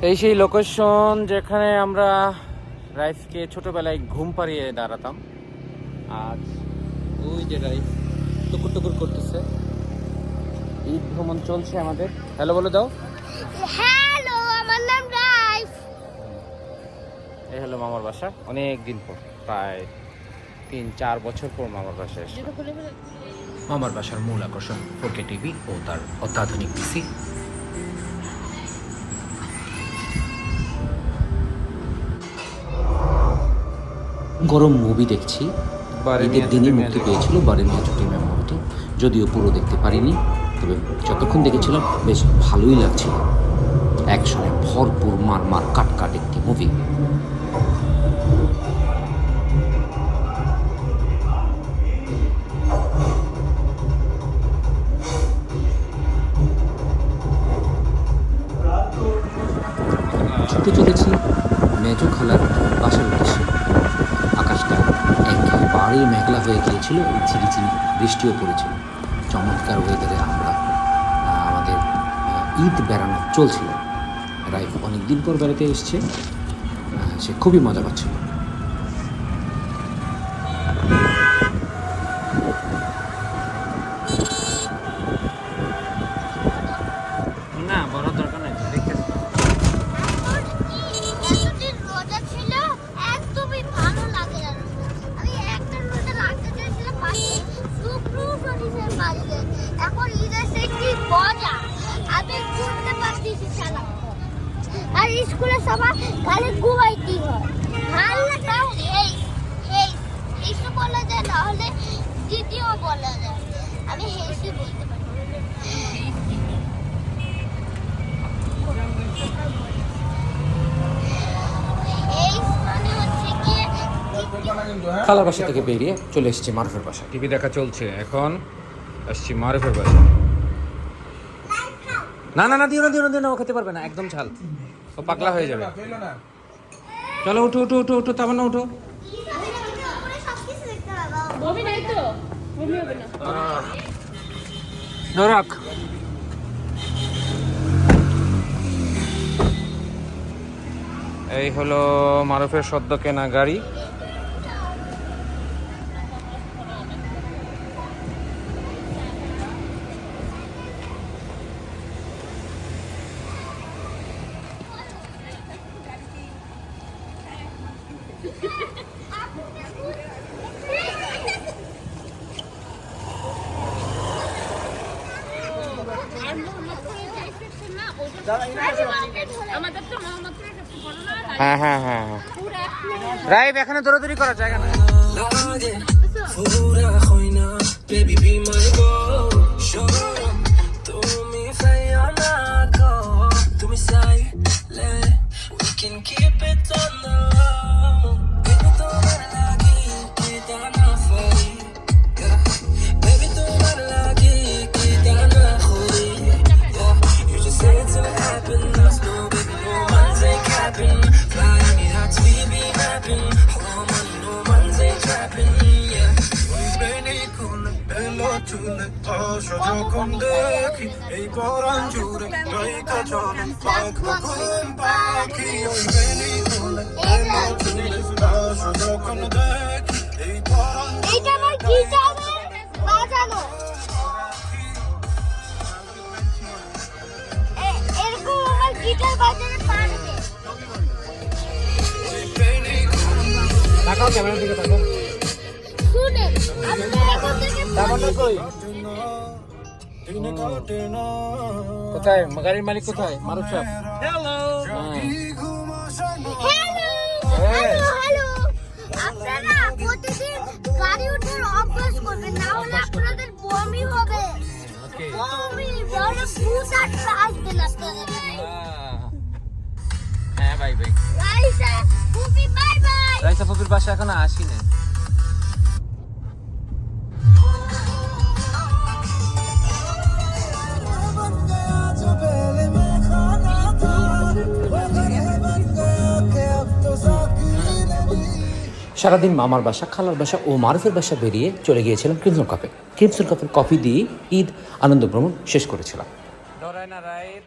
এই সেই লোকেশন যেখানে আমরা রাইফকে ছোটবেলায় ঘুম পাড়িয়ে দাঁড়াতাম। আজ ওই যে রাইফ টুকুর টুকুর করতেছে। ঈদ ভ্রমণ চলছে আমাদের। হ্যালো বলে দাও। হ্যালো, আমার নাম রাইফ। এই হলো মামার বাসা। অনেক দিন পর, প্রায় 3-4 বছর পর মামার বাসায় এসে। মামার বাসার মূল আকর্ষণ 4K টিভি ও তার অত্যাধুনিক পিসি। গরম মুভি দেখছি। ঈদের দিনই মুক্তি পেয়েছিল বারে মিয়া ছুটি মেমোরিটি। যদিও পুরো দেখতে পারিনি, তবে যতক্ষণ দেখেছিলাম বেশ ভালোই লাগছিল। অ্যাকশনে ভরপুর মার কাট একটি মুভি। ছুটে চলেছি মেজো খালার বাসার উদ্দেশ্যে। আকাশটা একেবারেই মেঘলা হয়ে গিয়েছিল, ঝিরিঝিরি বৃষ্টিও পড়েছিল। চমৎকার ওয়েদারে আমরা আমাদের ঈদ বেড়ানো চলছিল। রাইফ অনেকদিন পর বেড়াতে এসছে, সে খুবই মজা পাচ্ছিল। না বড় দরকার নাই, দেখতে এতদিন রোজা ছিল, একদমই ভালো লাগে না। আমি একটা রোজা রাখতে চাইছিলাম, পাশে শুক্র শনিবার বাজে। এখন ঈদের সেই কি মজা, আমি ঘুরতে পারতেছি সারা। আর স্কুলে সবাই খালি ঘুমাইতেই হয়। ভালো তাও এইসব বলা যায়, না হলে দ্বিতীয় বলা যায়। আমি হেসে বলতে পারি। খালার বাসা থেকে বেরিয়ে চলে এসেছি মারুফের বাসা। টিভি দেখা চলছে। এখন আসছি মারুফের বাসা। না না না, দিও না, ও খেতে পারবে না, একদম ঝাল, ও পাগলা হয়ে যাবে। চলো উঠো তামান্না উঠো। রাখ। এই হলো মারুফের সদ্য কেনা গাড়ি। হ্যাঁ, রাইভ এখানে দৌড়াদৌড়ি করার জায়গা নাই। যখন দেখি এই পরাণ জুড়ে নয়কা চলে পাখ বকুল পাখি ওই বেলি তুলে এলো চুলে যখন দেখি এই পরাণ এইটা আমার গিটারে বাজানো। এরকম আমার গিটার বাজাতে পারবে। তাকাও, ক্যামেরার দিকে তাকাও। শুনে আমি এখন থেকে তামান্না কই? কোথায় গাড়ির মালিক? কোথায় মারুফ সাহেব? হ্যালো। আপনারা প্রতিদিন গাড়ি উঠে অভ্যাস করবেন, না হলে আপনাদের বমি হবে। বমি বড় ভূত আসবে না আপনাদের। হ্যাঁ বাই। রাইসা ফুপি বাই। রাইসা ফুপির বাসা এখনো আসিনি। সারাদিন মামার বাসা, খালার বাসা ও মারুফের বাসা বেরিয়ে চলে গিয়েছিলাম ক্রিমসন কাপের কফি দিয়ে ঈদ আনন্দ ভ্রমণ শেষ করেছিলাম। ডরায় না রাইড।